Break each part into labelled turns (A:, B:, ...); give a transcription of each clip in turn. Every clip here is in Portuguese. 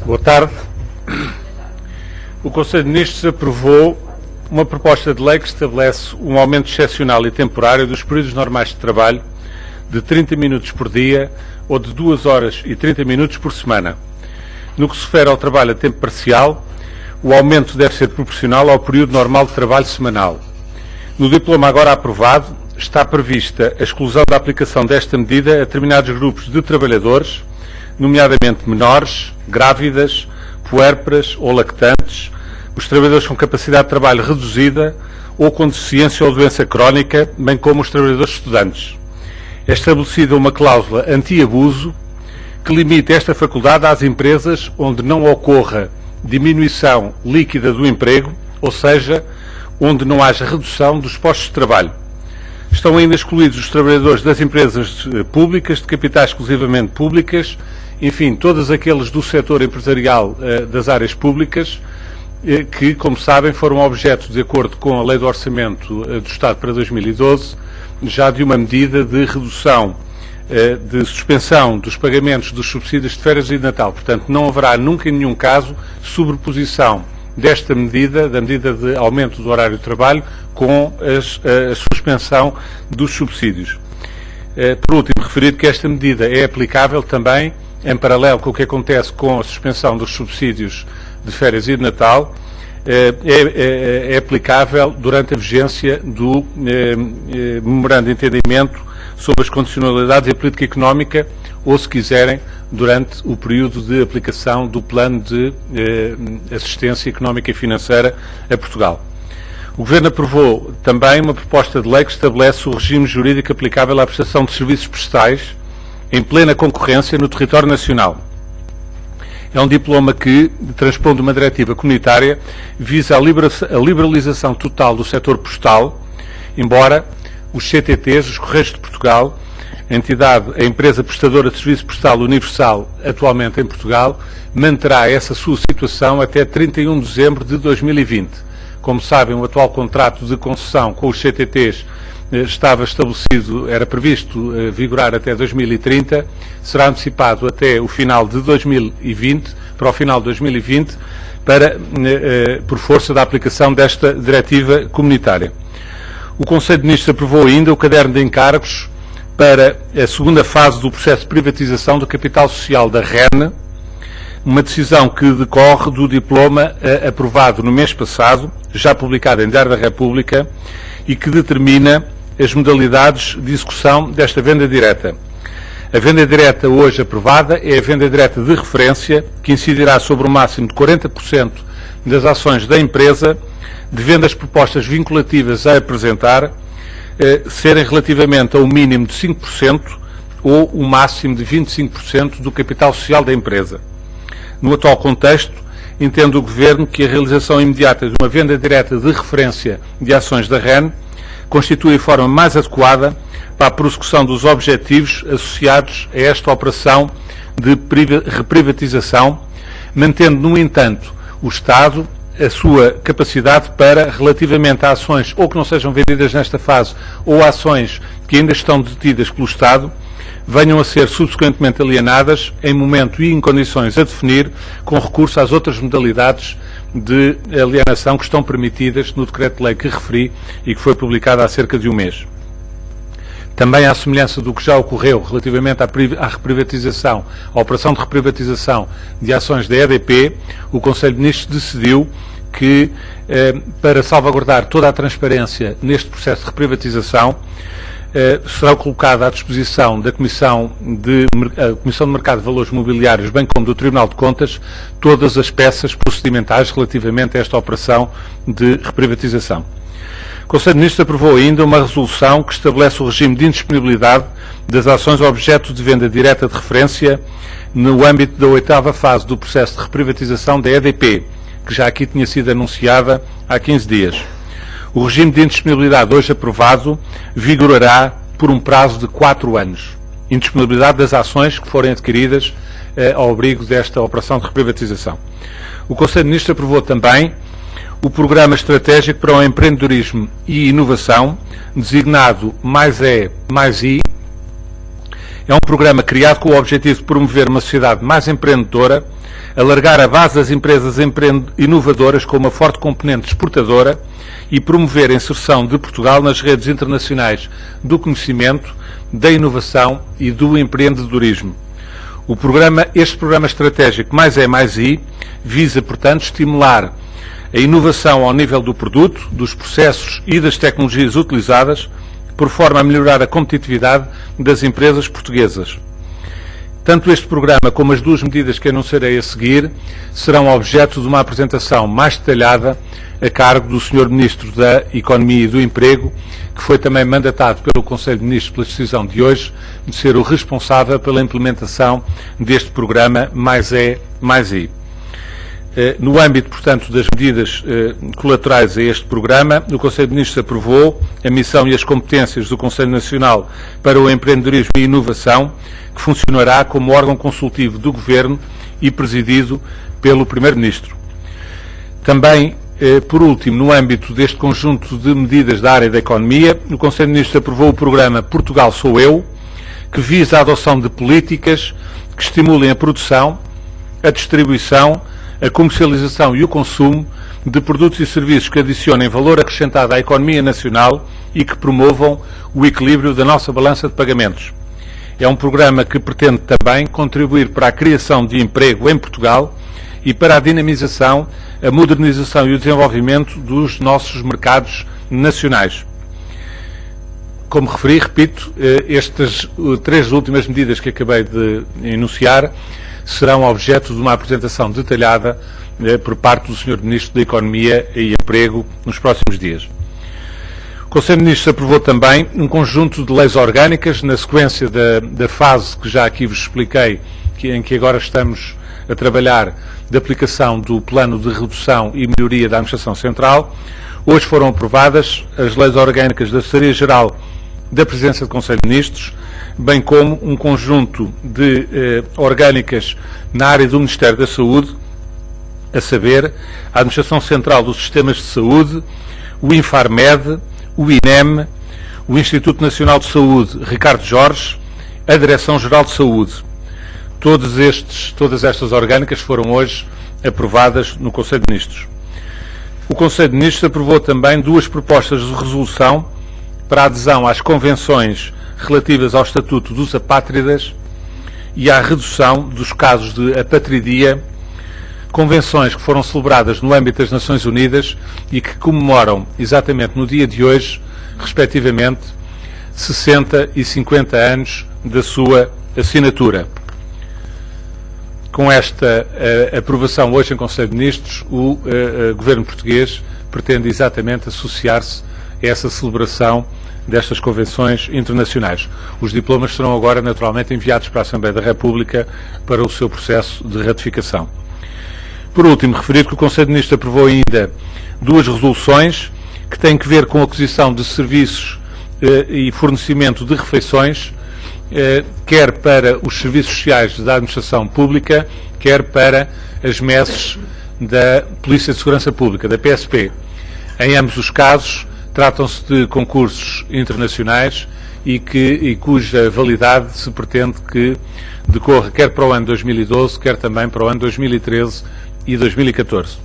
A: Boa tarde. O Conselho de Ministros aprovou uma proposta de lei que estabelece um aumento excepcional e temporário dos períodos normais de trabalho de 30 minutos por dia ou de 2 horas e 30 minutos por semana. No que se refere ao trabalho a tempo parcial, o aumento deve ser proporcional ao período normal de trabalho semanal. No diploma agora aprovado, está prevista a exclusão da aplicação desta medida a determinados grupos de trabalhadores, nomeadamente menores, grávidas, puérperas ou lactantes, os trabalhadores com capacidade de trabalho reduzida ou com deficiência ou doença crónica, bem como os trabalhadores estudantes. É estabelecida uma cláusula anti-abuso que limita esta faculdade às empresas onde não ocorra diminuição líquida do emprego, ou seja, onde não haja redução dos postos de trabalho. Estão ainda excluídos os trabalhadores das empresas públicas, de capitais exclusivamente públicas, enfim, todos aqueles do setor empresarial das áreas públicas, que, como sabem, foram objeto, de acordo com a Lei do Orçamento do Estado para 2012, já de uma medida de redução, de suspensão dos pagamentos dos subsídios de férias e de Natal. Portanto, não haverá nunca em nenhum caso sobreposição desta medida, da medida de aumento do horário de trabalho, com a suspensão dos subsídios. Por último, referido que esta medida é aplicável também, em paralelo com o que acontece com a suspensão dos subsídios de férias e de Natal, é aplicável durante a vigência do Memorando de Entendimento sobre as condicionalidades e a política económica, ou, se quiserem, durante o período de aplicação do Plano de Assistência Económica e Financeira a Portugal. O Governo aprovou também uma proposta de lei que estabelece o regime jurídico aplicável à prestação de serviços postais em plena concorrência no território nacional. É um diploma que, transpondo uma diretiva comunitária, visa a liberalização total do setor postal, embora os CTTs, os Correios de Portugal, a empresa prestadora de serviço postal universal atualmente em Portugal, manterá essa sua situação até 31 de dezembro de 2020. Como sabem, o atual contrato de concessão com os CTTs estava estabelecido, era previsto vigorar até 2030, será antecipado até o final de 2020, para o final de 2020, por força da aplicação desta diretiva comunitária. O Conselho de Ministros aprovou ainda o caderno de encargos para a segunda fase do processo de privatização do capital social da REN, uma decisão que decorre do diploma aprovado no mês passado, já publicado em Diário da República, e que determina as modalidades de execução desta venda direta. A venda direta hoje aprovada é a venda direta de referência, que incidirá sobre o máximo de 40% das ações da empresa, devendo as propostas vinculativas a apresentar serem relativamente a um mínimo de 5% ou o máximo de 25% do capital social da empresa. No atual contexto, entende o Governo que a realização imediata de uma venda direta de referência de ações da REN constitui a forma mais adequada para a prossecução dos objetivos associados a esta operação de reprivatização, mantendo, no entanto, o Estado a sua capacidade para, relativamente a ações ou que não sejam vendidas nesta fase ou ações que ainda estão detidas pelo Estado, venham a ser subsequentemente alienadas em momento e em condições a definir, com recurso às outras modalidades de alienação que estão permitidas no decreto-lei que referi e que foi publicado há cerca de um mês. Também à semelhança do que já ocorreu relativamente à reprivatização, à operação de reprivatização de ações da EDP, o Conselho de Ministros decidiu que, para salvaguardar toda a transparência neste processo de reprivatização, será colocada à disposição da Comissão de Mercado de Valores Mobiliários, bem como do Tribunal de Contas, todas as peças procedimentais relativamente a esta operação de reprivatização. O Conselho de Ministros aprovou ainda uma resolução que estabelece o regime de indisponibilidade das ações objeto de venda direta de referência no âmbito da 8ª fase do processo de reprivatização da EDP, que já aqui tinha sido anunciada há 15 dias. O regime de indisponibilidade hoje aprovado vigorará por um prazo de 4 anos. Indisponibilidade das ações que forem adquiridas ao abrigo desta operação de reprivatização. O Conselho de Ministros aprovou também o Programa Estratégico para o Empreendedorismo e Inovação, designado Mais E, Mais I, É um programa criado com o objetivo de promover uma sociedade mais empreendedora, alargar a base das empresas inovadoras com uma forte componente exportadora e promover a inserção de Portugal nas redes internacionais do conhecimento, da inovação e do empreendedorismo. Este programa estratégico Mais É Mais I visa, portanto, estimular a inovação ao nível do produto, dos processos e das tecnologias utilizadas, por forma a melhorar a competitividade das empresas portuguesas. Tanto este programa como as duas medidas que anunciarei a seguir serão objeto de uma apresentação mais detalhada a cargo do Sr. Ministro da Economia e do Emprego, que foi também mandatado pelo Conselho de Ministros pela decisão de hoje de ser o responsável pela implementação deste programa Mais É Mais I. No âmbito, portanto, das medidas colaterais a este programa, o Conselho de Ministros aprovou a missão e as competências do Conselho Nacional para o Empreendedorismo e Inovação, que funcionará como órgão consultivo do Governo e presidido pelo Primeiro-Ministro. Também, por último, no âmbito deste conjunto de medidas da área da economia, o Conselho de Ministros aprovou o programa Portugal Sou Eu, que visa a adoção de políticas que estimulem a produção, a distribuição, a comercialização e o consumo de produtos e serviços que adicionem valor acrescentado à economia nacional e que promovam o equilíbrio da nossa balança de pagamentos. É um programa que pretende também contribuir para a criação de emprego em Portugal e para a dinamização, a modernização e o desenvolvimento dos nossos mercados nacionais. Como referi, repito, estas três últimas medidas que acabei de enunciar serão objeto de uma apresentação detalhada por parte do Sr. Ministro da Economia e Emprego nos próximos dias. O Conselho de Ministros aprovou também um conjunto de leis orgânicas na sequência da fase que já aqui vos expliquei, em que agora estamos a trabalhar da aplicação do Plano de Redução e Melhoria da Administração Central. Hoje foram aprovadas as leis orgânicas da Secretaria-Geral da Presidência do Conselho de Ministros, bem como um conjunto de orgânicas na área do Ministério da Saúde, a saber, a Administração Central dos Sistemas de Saúde, o Infarmed, o INEM, o Instituto Nacional de Saúde Ricardo Jorge, a Direção-Geral de Saúde. Todas estas orgânicas foram hoje aprovadas no Conselho de Ministros. O Conselho de Ministros aprovou também duas propostas de resolução para a adesão às convenções relativas ao Estatuto dos Apátridas e à redução dos casos de apatridia, convenções que foram celebradas no âmbito das Nações Unidas e que comemoram exatamente no dia de hoje, respectivamente, 60 e 50 anos da sua assinatura. Com esta aprovação hoje em Conselho de Ministros, o Governo português pretende exatamente associar-se a essa celebração destas convenções internacionais. Os diplomas serão agora naturalmente enviados para a Assembleia da República para o seu processo de ratificação. Por último, referir que o Conselho de Ministros aprovou ainda duas resoluções que têm que ver com a aquisição de serviços e fornecimento de refeições, quer para os serviços sociais da administração pública, quer para as messes da Polícia de Segurança Pública, da PSP. Em ambos os casos, tratam-se de concursos internacionais e cuja validade se pretende que decorra quer para o ano 2012, quer também para o ano 2013 e 2014.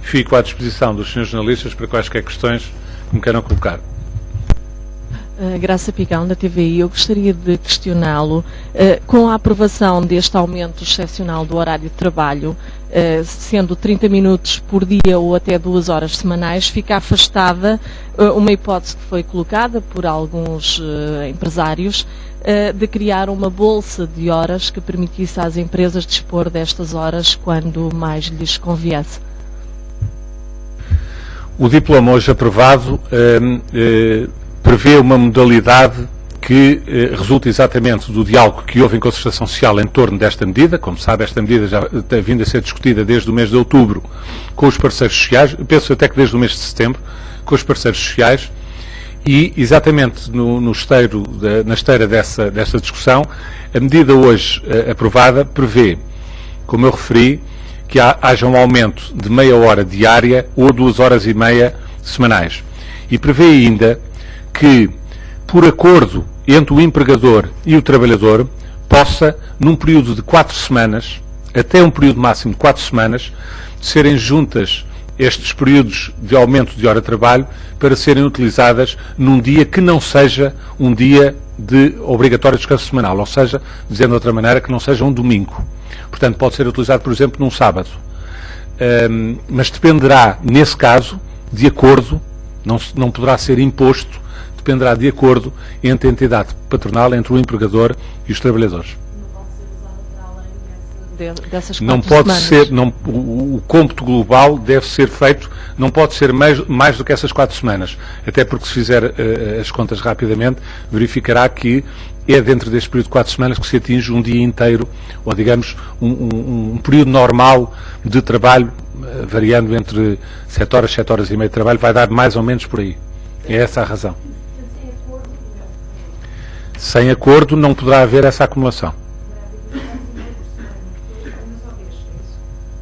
A: Fico à disposição dos senhores jornalistas para quaisquer questões que me queiram colocar.
B: Graça Picão, da TVI, eu gostaria de questioná-lo, com a aprovação deste aumento excepcional do horário de trabalho, sendo 30 minutos por dia ou até 2 horas semanais, fica afastada uma hipótese que foi colocada por alguns empresários de criar uma bolsa de horas que permitisse às empresas dispor destas horas quando mais lhes conviesse.
A: O diploma hoje aprovado prevê uma modalidade que resulta exatamente do diálogo que houve em concertação social em torno desta medida. Como sabe, esta medida já tem vindo a ser discutida desde o mês de outubro com os parceiros sociais, penso até que desde o mês de setembro, com os parceiros sociais, e exatamente na esteira dessa discussão, a medida hoje aprovada prevê, como eu referi, que haja um aumento de meia hora diária ou 2 horas e meia semanais. E prevê ainda que, por acordo entre o empregador e o trabalhador, possa, num período de 4 semanas, até um período máximo de 4 semanas, serem juntas estes períodos de aumento de hora de trabalho para serem utilizadas num dia que não seja um dia de obrigatório descanso semanal, ou seja, dizendo de outra maneira, que não seja um domingo. Portanto, pode ser utilizado, por exemplo, num sábado. Mas dependerá, nesse caso, de acordo, não poderá ser imposto, dependerá de acordo entre a entidade patronal, entre o empregador e os trabalhadores.
B: Dessas 4
A: Não pode
B: semanas.
A: ser, o cômputo global deve ser feito, não pode ser mais do que essas 4 semanas, até porque se fizer as contas rapidamente, verificará que é dentro deste período de 4 semanas que se atinge um dia inteiro, ou digamos, um período normal de trabalho, variando entre 7 horas, 7 horas e meia de trabalho, vai dar mais ou menos por aí. É essa a razão. Sem acordo não poderá haver essa acumulação.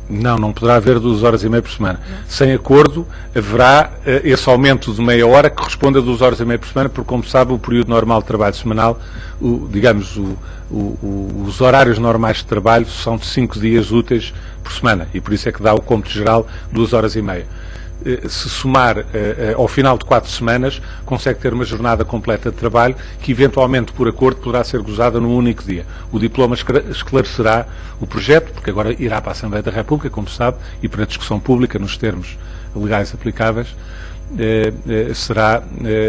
A: Não poderá haver 2 horas e meia por semana. Sem acordo, haverá esse aumento de meia hora que corresponde a 2 horas e meia por semana, porque, como sabe, o período normal de trabalho semanal, os horários normais de trabalho são de 5 dias úteis por semana, e por isso é que dá o cômputo geral 2 horas e meia. Se somar ao final de 4 semanas, consegue ter uma jornada completa de trabalho que, eventualmente, por acordo, poderá ser gozada num único dia. O diploma esclarecerá o projeto, porque agora irá para a Assembleia da República, como se sabe, e para a discussão pública, nos termos legais aplicáveis,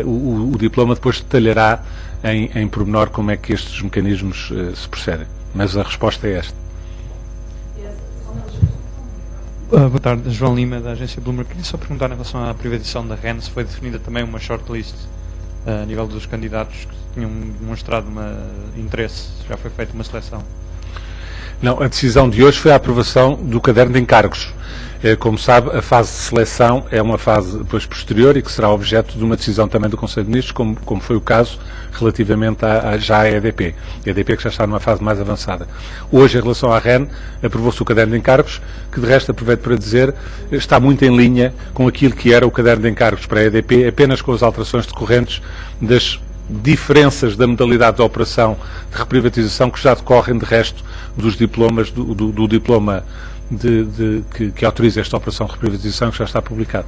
A: o diploma depois detalhará em pormenor como é que estes mecanismos se procedem. Mas a resposta é esta.
C: Boa tarde, João Lima, da agência Bloomberg. Queria só perguntar em relação à privatização da REN, se foi definida também uma shortlist a nível dos candidatos que tinham demonstrado interesse, já foi feita uma seleção?
A: Não, a decisão de hoje foi a aprovação do caderno de encargos. Como sabe, a fase de seleção é uma fase depois posterior e que será objeto de uma decisão também do Conselho de Ministros, como foi o caso relativamente já à EDP. A EDP que já está numa fase mais avançada. Hoje, em relação à REN, aprovou-se o caderno de encargos, que de resto aproveito para dizer, está muito em linha com aquilo que era o caderno de encargos para a EDP, apenas com as alterações decorrentes das diferenças da modalidade de operação de reprivatização que já decorrem de resto dos diplomas, do diploma que autoriza esta operação de reprivatização, que já está publicado.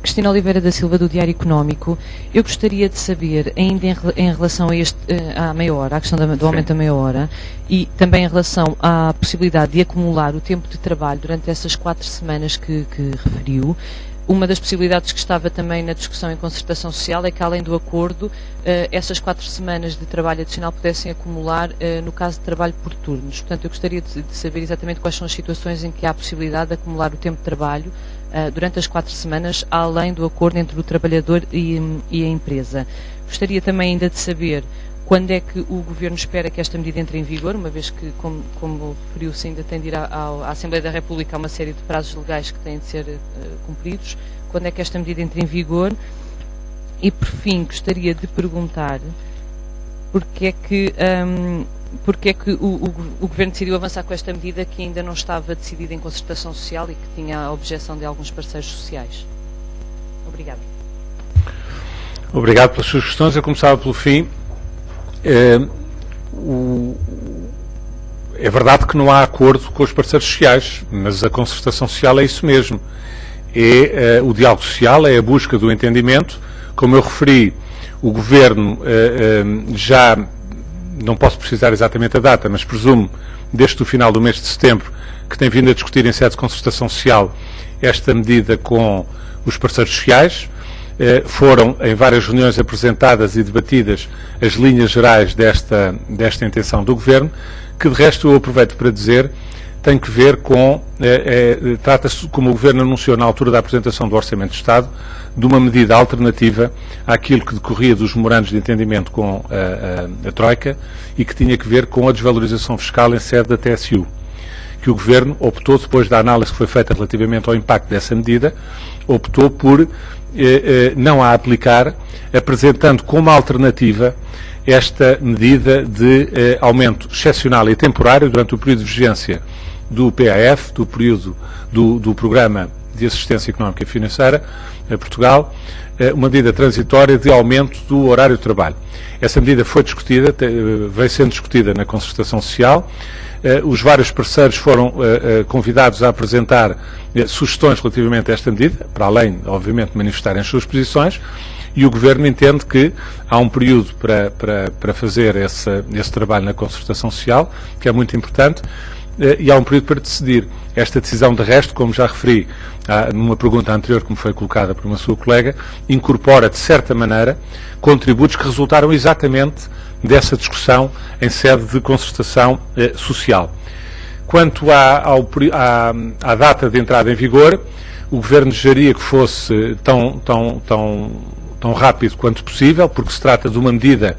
D: Cristina Oliveira da Silva, do Diário Económico. Eu gostaria de saber, ainda em relação a à meia hora, à questão do aumento da meia hora, e também em relação à possibilidade de acumular o tempo de trabalho durante essas 4 semanas que referiu. Uma das possibilidades que estava também na discussão em concertação social é que, além do acordo, essas 4 semanas de trabalho adicional pudessem acumular no caso de trabalho por turnos. Portanto, eu gostaria de saber exatamente quais são as situações em que há a possibilidade de acumular o tempo de trabalho durante as 4 semanas, além do acordo entre o trabalhador e a empresa. Gostaria também ainda de saber quando é que o Governo espera que esta medida entre em vigor, uma vez que, como referiu-se, ainda tem de ir à Assembleia da República, há uma série de prazos legais que têm de ser cumpridos. Quando é que esta medida entra em vigor? E, por fim, gostaria de perguntar porque é que o Governo decidiu avançar com esta medida que ainda não estava decidida em concertação social e que tinha a objeção de alguns parceiros sociais. Obrigada.
A: Obrigado pelas suas questões. Eu começava pelo fim. É verdade que não há acordo com os parceiros sociais, mas a concertação social é isso mesmo. O diálogo social, é a busca do entendimento. Como eu referi, o Governo já, não posso precisar exatamente a data, mas presumo, desde o final do mês de setembro, que tem vindo a discutir em sede de concertação social esta medida com os parceiros sociais. Foram em várias reuniões apresentadas e debatidas as linhas gerais desta intenção do Governo, que de resto eu aproveito para dizer, tem que ver com, trata-se, como o Governo anunciou na altura da apresentação do Orçamento de Estado, de uma medida alternativa àquilo que decorria dos memorandos de entendimento com a Troika e que tinha que ver com a desvalorização fiscal em sede da TSU, que o Governo optou, depois da análise que foi feita relativamente ao impacto dessa medida, optou por não a aplicar, apresentando como alternativa esta medida de aumento excepcional e temporário durante o período de vigência do PAF, do período do programa de assistência económica e financeira a Portugal, uma medida transitória de aumento do horário de trabalho. Essa medida foi discutida, veio sendo discutida na concertação social. Os vários parceiros foram convidados a apresentar sugestões relativamente a esta medida, para além, obviamente, de manifestarem as suas posições, e o Governo entende que há um período para fazer esse trabalho na concertação social, que é muito importante, e há um período para decidir. Esta decisão, de resto, como já referi numa pergunta anterior que me foi colocada por uma sua colega, incorpora, de certa maneira, contributos que resultaram exatamente dessa discussão em sede de concertação social. Quanto à data de entrada em vigor, o Governo desejaria que fosse tão rápido quanto possível, porque se trata de uma medida,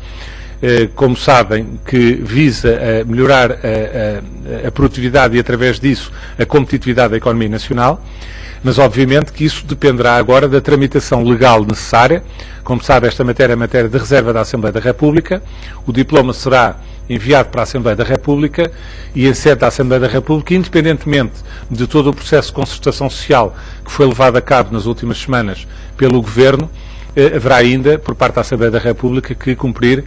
A: como sabem, que visa melhorar a produtividade e, através disso, a competitividade da economia nacional, mas obviamente que isso dependerá agora da tramitação legal necessária. Como sabe, esta matéria é matéria de reserva da Assembleia da República. O diploma será enviado para a Assembleia da República e, em sede da Assembleia da República, independentemente de todo o processo de concertação social que foi levado a cabo nas últimas semanas pelo Governo, haverá ainda, por parte da Assembleia da República, que cumprir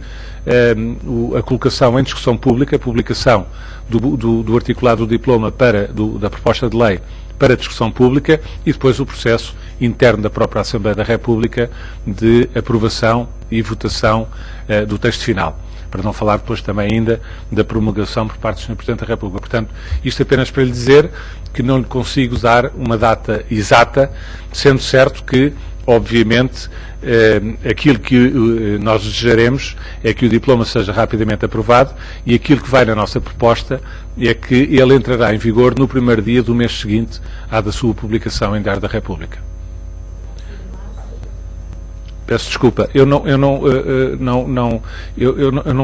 A: a colocação em discussão pública, a publicação do articulado do diploma da proposta de lei para discussão pública e depois o processo interno da própria Assembleia da República de aprovação e votação do texto final. Para não falar depois também ainda da promulgação por parte do Sr. Presidente da República. Portanto, isto apenas para lhe dizer que não lhe consigo dar uma data exata, sendo certo que, obviamente, aquilo que nós desejaremos é que o diploma seja rapidamente aprovado e aquilo que vai na nossa proposta é que ele entrará em vigor no primeiro dia do mês seguinte à da sua publicação em Diário da República. Peço desculpa, eu não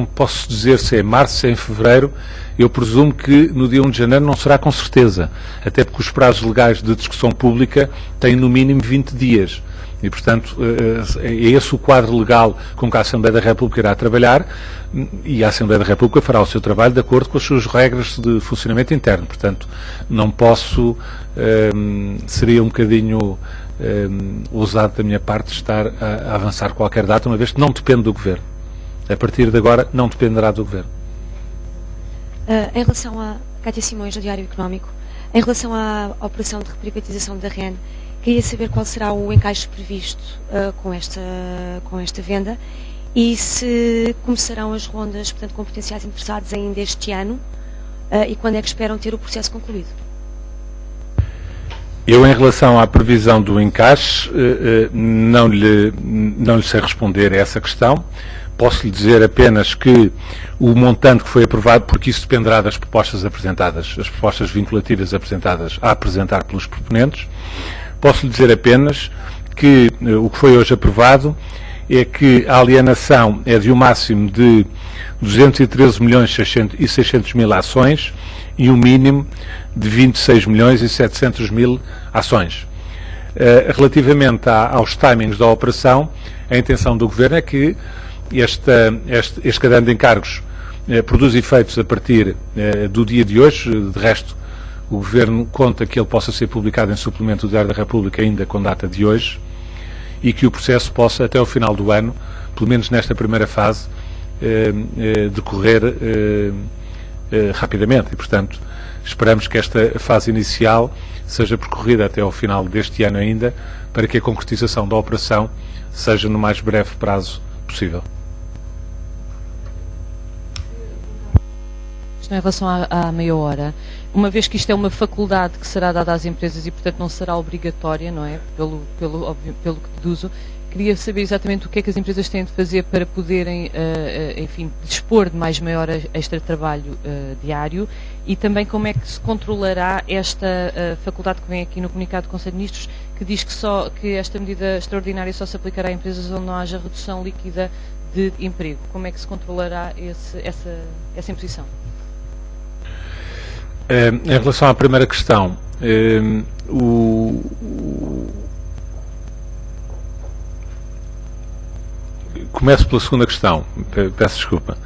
A: posso dizer se é março, se é em fevereiro. Eu presumo que no dia 1 de janeiro não será com certeza, até porque os prazos legais de discussão pública têm no mínimo 20 dias. E, portanto, é esse o quadro legal com que a Assembleia da República irá trabalhar e a Assembleia da República fará o seu trabalho de acordo com as suas regras de funcionamento interno. Portanto, não posso, seria um bocadinho ousado da minha parte estar a avançar qualquer data, uma vez que não depende do Governo. A partir de agora, não dependerá do Governo.
E: Em relação a Cátia Simões, do Diário Económico, em relação à operação de reprivatização da REN, queria saber qual será o encaixe previsto com esta venda e se começarão as rondas, portanto, com potenciais interessados ainda este ano e quando é que esperam ter o processo concluído.
A: Eu, em relação à previsão do encaixe, não lhe sei responder a essa questão. Posso lhe dizer apenas que o montante que foi aprovado, porque isso dependerá das propostas apresentadas, as propostas vinculativas apresentadas a apresentar pelos proponentes. Posso lhe dizer apenas que o que foi hoje aprovado é que a alienação é de um máximo de 213.600.000 ações e um mínimo de 26.700.000 ações. Relativamente aos timings da operação, a intenção do Governo é que este caderno de encargos produz efeitos a partir do dia de hoje. De resto, o Governo conta que ele possa ser publicado em suplemento do Diário da República ainda com data de hoje e que o processo possa, até ao final do ano, pelo menos nesta primeira fase, decorrer rapidamente. E, portanto, esperamos que esta fase inicial seja percorrida até ao final deste ano ainda, para que a concretização da operação seja no mais breve prazo possível.
D: Em relação à meia hora, uma vez que isto é uma faculdade que será dada às empresas e, portanto, não será obrigatória, não é? Pelo que deduzo, queria saber exatamente o que é que as empresas têm de fazer para poderem, enfim, dispor de mais meia hora extra de trabalho diário e também como é que se controlará esta faculdade que vem aqui no comunicado do Conselho de Ministros, que diz que esta medida extraordinária só se aplicará a empresas onde não haja redução líquida de emprego. Como é que se controlará essa imposição?
A: Em relação à primeira questão, começo pela segunda questão, peço desculpa.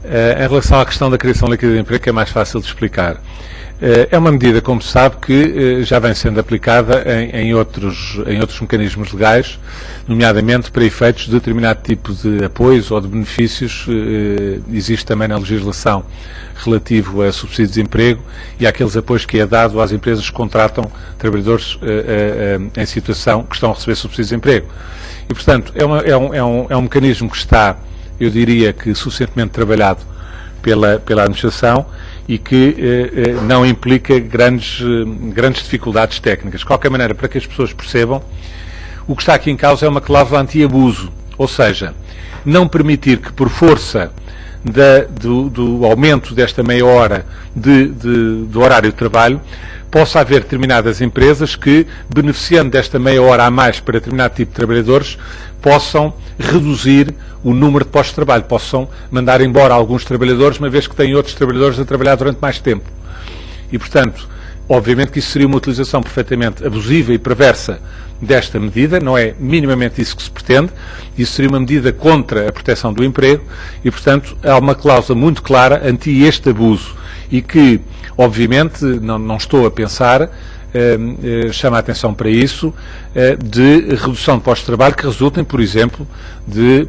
A: Em relação à questão da criação líquida de emprego, que é mais fácil de explicar. É uma medida, como se sabe, que já vem sendo aplicada em outros mecanismos legais, nomeadamente para efeitos de determinado tipo de apoios ou de benefícios. Existe também na legislação relativo a subsídios de emprego e àqueles apoios que é dado às empresas que contratam trabalhadores em situação que estão a receber subsídios de emprego. E, portanto, é um mecanismo que está, eu diria que, suficientemente trabalhado pela administração e que não implica grandes dificuldades técnicas. De qualquer maneira, para que as pessoas percebam, o que está aqui em causa é uma cláusula anti-abuso, ou seja, não permitir que, por força do aumento desta meia hora do horário de trabalho, possa haver determinadas empresas que, beneficiando desta meia hora a mais para determinado tipo de trabalhadores, possam reduzir o número de postos de trabalho, possam mandar embora alguns trabalhadores, uma vez que têm outros trabalhadores a trabalhar durante mais tempo. E, portanto, obviamente que isso seria uma utilização perfeitamente abusiva e perversa desta medida, não é minimamente isso que se pretende, isso seria uma medida contra a proteção do emprego e, portanto, há uma cláusula muito clara anti este abuso e que, obviamente, não estou a pensar, chama a atenção para isso, de redução de postos de trabalho que resultem, por exemplo, de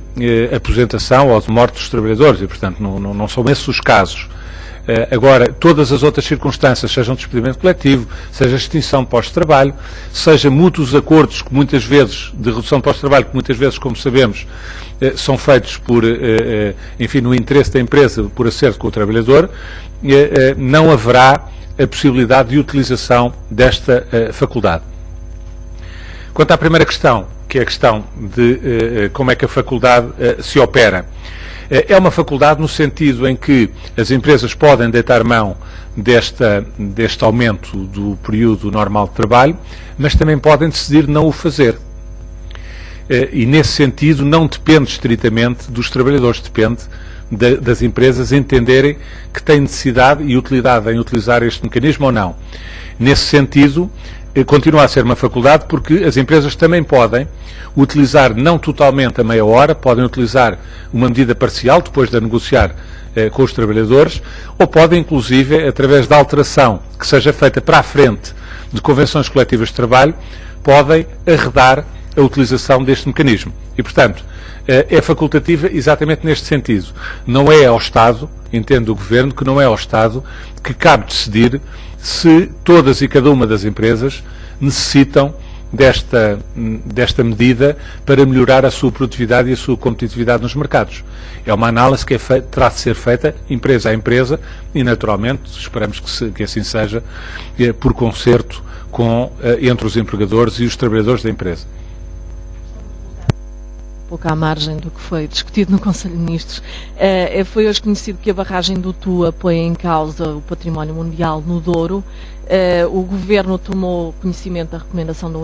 A: aposentação ou de morte dos trabalhadores e, portanto, não são esses os casos. Agora, todas as outras circunstâncias, seja um despedimento coletivo, seja extinção de postos de trabalho, seja mútuos acordos que muitas vezes, de redução de postos de trabalho, que muitas vezes, como sabemos, são feitos enfim, no interesse da empresa, por acerto com o trabalhador, não haverá a possibilidade de utilização desta faculdade. Quanto à primeira questão, que é a questão de como é que a faculdade se opera, é uma faculdade no sentido em que as empresas podem deitar mão deste aumento do período normal de trabalho, mas também podem decidir não o fazer. E, nesse sentido, não depende estritamente dos trabalhadores, depende das empresas entenderem que têm necessidade e utilidade em utilizar este mecanismo ou não. Nesse sentido, continua a ser uma faculdade porque as empresas também podem utilizar não totalmente a meia hora, podem utilizar uma medida parcial depois de negociar com os trabalhadores, ou podem, inclusive, através da alteração que seja feita para a frente de convenções coletivas de trabalho, podem arredar a utilização deste mecanismo. E, portanto, é facultativa exatamente neste sentido. Não é ao Estado, entende o Governo, que não é ao Estado que cabe decidir se todas e cada uma das empresas necessitam desta medida para melhorar a sua produtividade e a sua competitividade nos mercados. É uma análise que terá de ser feita empresa a empresa e, naturalmente, esperamos que assim seja, por concerto entre os empregadores e os trabalhadores da empresa.
B: Pouco à margem do que foi discutido no Conselho de Ministros. Foi hoje conhecido que a barragem do Tua põe em causa o património mundial no Douro. O Governo tomou conhecimento da recomendação da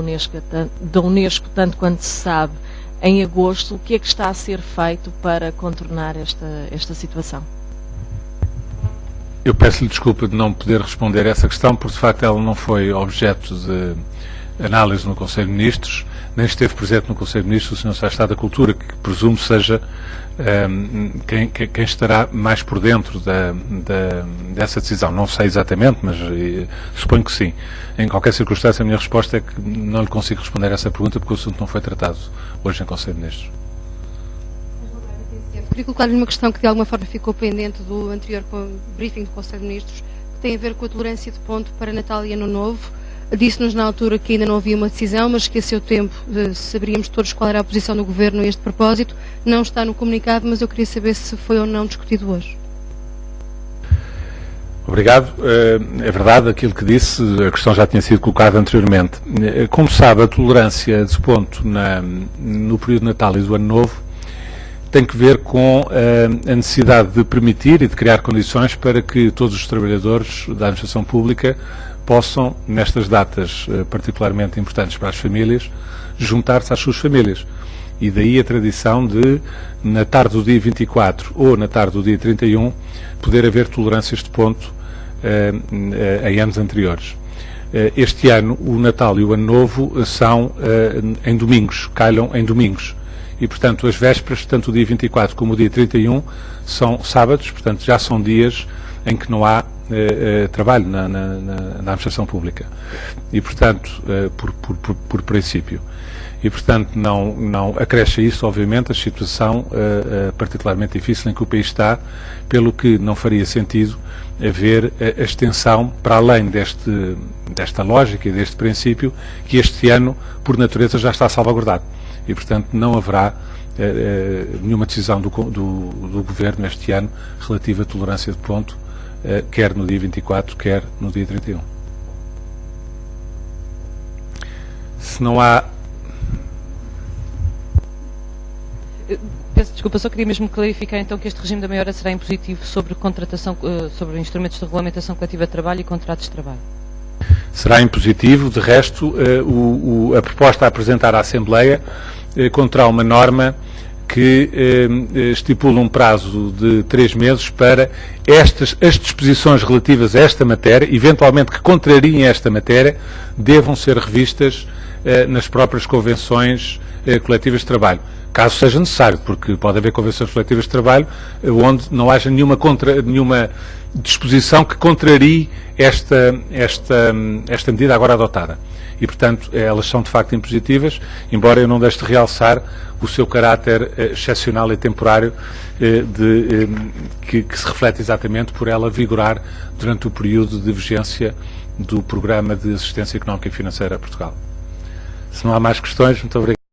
B: Unesco, tanto quanto se sabe, em agosto. O que é que está a ser feito para contornar esta situação?
A: Eu peço-lhe desculpa de não poder responder a essa questão, porque de facto ela não foi objeto de análise no Conselho de Ministros, nem esteve presente no Conselho de Ministros o Sr. Secretário de Estado da Cultura, que presumo seja quem estará mais por dentro dessa decisão. Não sei exatamente, mas suponho que sim. Em qualquer circunstância, a minha resposta é que não lhe consigo responder a essa pergunta, porque o assunto não foi tratado hoje em Conselho de Ministros.
F: Queria colocar-lhe uma questão que de alguma forma ficou pendente do anterior briefing do Conselho de Ministros, que tem a ver com a tolerância de ponto para Natal e Ano Novo. Disse-nos na altura que ainda não havia uma decisão, mas que a seu tempo saberíamos todos qual era a posição do Governo a este propósito. Não está no comunicado, mas eu queria saber se foi ou não discutido hoje.
A: Obrigado. É verdade aquilo que disse, a questão já tinha sido colocada anteriormente. Como sabe, a tolerância de ponto no período de Natal e do Ano Novo tem que ver com a necessidade de permitir e de criar condições para que todos os trabalhadores da administração pública possam, nestas datas particularmente importantes para as famílias, juntar-se às suas famílias. E daí a tradição de, na tarde do dia 24 ou na tarde do dia 31, poder haver tolerâncias de ponto em anos anteriores. Este ano, o Natal e o Ano Novo são em domingos, calham em domingos. e, portanto, as vésperas, tanto o dia 24 como o dia 31, são sábados, portanto, já são dias em que não há trabalho na administração pública. E, portanto, por princípio. E, portanto, não acresce isso, obviamente, a situação particularmente difícil em que o país está, pelo que não faria sentido haver a extensão, para além desta lógica e deste princípio, que este ano, por natureza, já está salvaguardado. E, portanto, não haverá nenhuma decisão do Governo este ano relativa à tolerância de ponto, quer no dia 24, quer no dia 31. Se não há...
D: Peço desculpa, só queria mesmo clarificar então que este regime da meia hora será impositivo sobre contratação, sobre instrumentos de regulamentação coletiva de trabalho e contratos de trabalho.
A: Será impositivo, de resto, a proposta a apresentar à Assembleia conterá uma norma que estipula um prazo de 3 meses para as disposições relativas a esta matéria, eventualmente que contrariem esta matéria, devam ser revistas nas próprias convenções coletivas de trabalho, caso seja necessário, porque pode haver convenções coletivas de trabalho onde não haja nenhuma disposição que contrarie esta medida agora adotada. E, portanto, elas são de facto impositivas, embora eu não deixe de realçar o seu caráter excepcional e temporário que se reflete exatamente por ela vigorar durante o período de vigência do Programa de Assistência Económica e Financeira a Portugal. Se não há mais questões, muito obrigado.